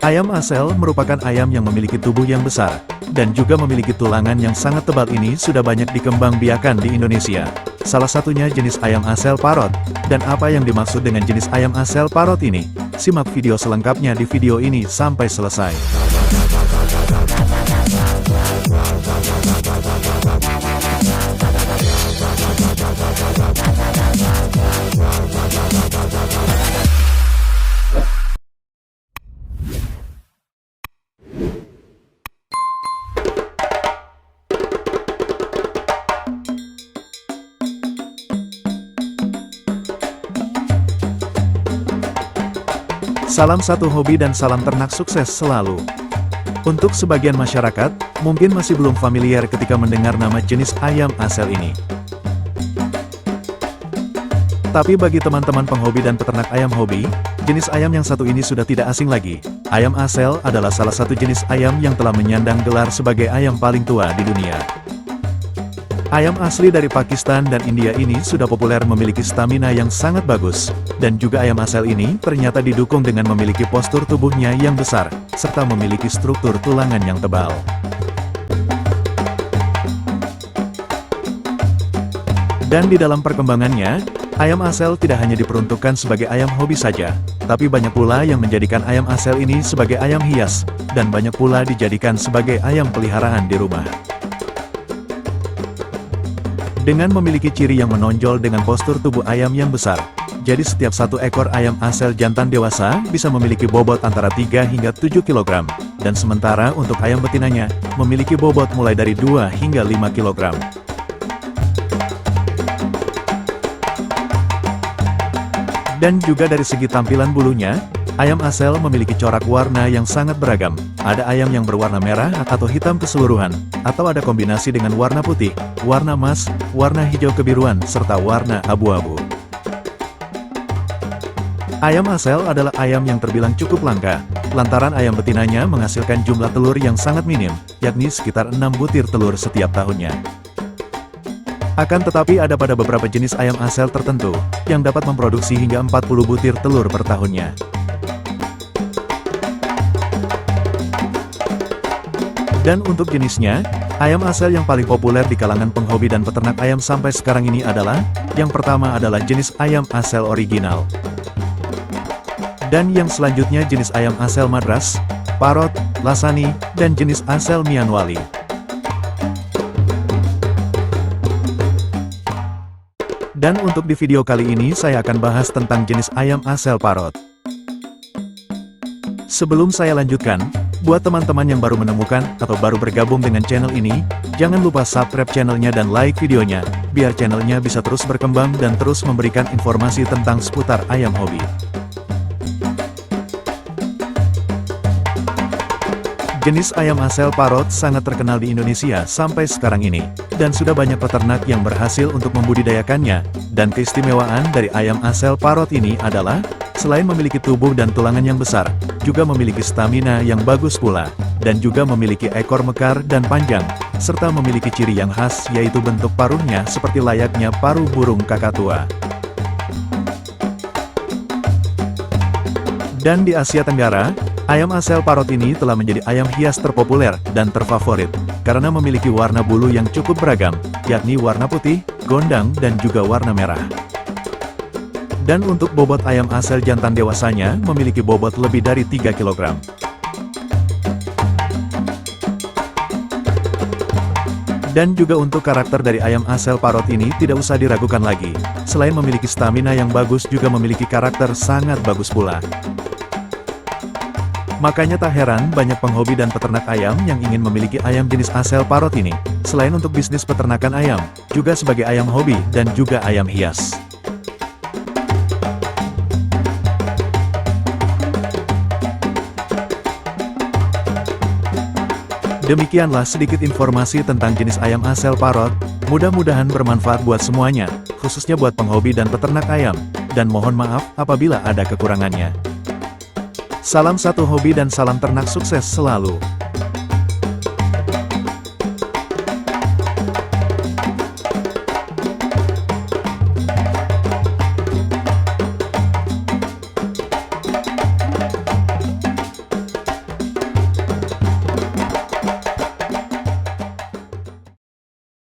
Ayam asel merupakan ayam yang memiliki tubuh yang besar, dan juga memiliki tulangan yang sangat tebal. Ini sudah banyak dikembangbiakan di Indonesia. Salah satunya jenis ayam asel parot. Dan apa yang dimaksud dengan jenis ayam asel parot ini? Simak video selengkapnya di video ini sampai selesai. Salam satu hobi dan salam ternak sukses selalu. Untuk sebagian masyarakat, mungkin masih belum familiar ketika mendengar nama jenis ayam asel ini. Tapi bagi teman-teman penghobi dan peternak ayam hobi, jenis ayam yang satu ini sudah tidak asing lagi. Ayam asel adalah salah satu jenis ayam yang telah menyandang gelar sebagai ayam paling tua di dunia. Ayam asli dari Pakistan dan India ini sudah populer memiliki stamina yang sangat bagus. Dan juga ayam asel ini ternyata didukung dengan memiliki postur tubuhnya yang besar, serta memiliki struktur tulangan yang tebal. Dan di dalam perkembangannya, ayam asel tidak hanya diperuntukkan sebagai ayam hobi saja, tapi banyak pula yang menjadikan ayam asel ini sebagai ayam hias, dan banyak pula dijadikan sebagai ayam peliharaan di rumah. Dengan memiliki ciri yang menonjol dengan postur tubuh ayam yang besar, jadi setiap satu ekor ayam asel jantan dewasa bisa memiliki bobot antara 3 hingga 7 kg, dan sementara untuk ayam betinanya, memiliki bobot mulai dari 2 hingga 5 kg. Dan juga dari segi tampilan bulunya, ayam asel memiliki corak warna yang sangat beragam. Ada ayam yang berwarna merah atau hitam keseluruhan, atau ada kombinasi dengan warna putih, warna emas, warna hijau kebiruan, serta warna abu-abu. Ayam asel adalah ayam yang terbilang cukup langka, lantaran ayam betinanya menghasilkan jumlah telur yang sangat minim, yakni sekitar 6 butir telur setiap tahunnya. Akan tetapi ada pada beberapa jenis ayam asel tertentu, yang dapat memproduksi hingga 40 butir telur per tahunnya. Dan untuk jenisnya, ayam asel yang paling populer di kalangan penghobi dan peternak ayam sampai sekarang ini adalah, yang pertama adalah jenis ayam asel original. Dan yang selanjutnya jenis ayam asel Madras, Parot, Lasani, dan jenis asel Mianwali. Dan untuk di video kali ini saya akan bahas tentang jenis ayam asel Parot. Sebelum saya lanjutkan, buat teman-teman yang baru menemukan atau baru bergabung dengan channel ini, jangan lupa subscribe channelnya dan like videonya, biar channelnya bisa terus berkembang dan terus memberikan informasi tentang seputar ayam hobi. Jenis ayam asel Parot sangat terkenal di Indonesia sampai sekarang ini, dan sudah banyak peternak yang berhasil untuk membudidayakannya. Dan keistimewaan dari ayam asel Parot ini adalah, selain memiliki tubuh dan tulangan yang besar, juga memiliki stamina yang bagus pula, dan juga memiliki ekor mekar dan panjang, serta memiliki ciri yang khas yaitu bentuk paruhnya seperti layaknya paruh burung kakatua. Dan di Asia Tenggara, ayam asel Parot ini telah menjadi ayam hias terpopuler dan terfavorit, karena memiliki warna bulu yang cukup beragam, yakni warna putih, gondang, dan juga warna merah. Dan untuk bobot ayam asel jantan dewasanya memiliki bobot lebih dari 3 kg. Dan juga untuk karakter dari ayam asel Parot ini tidak usah diragukan lagi, selain memiliki stamina yang bagus juga memiliki karakter sangat bagus pula. Makanya tak heran banyak penghobi dan peternak ayam yang ingin memiliki ayam jenis asel Parot ini, selain untuk bisnis peternakan ayam, juga sebagai ayam hobi dan juga ayam hias. Demikianlah sedikit informasi tentang jenis ayam asel Parot, mudah-mudahan bermanfaat buat semuanya, khususnya buat penghobi dan peternak ayam, dan mohon maaf apabila ada kekurangannya. Salam satu hobi dan salam ternak sukses selalu.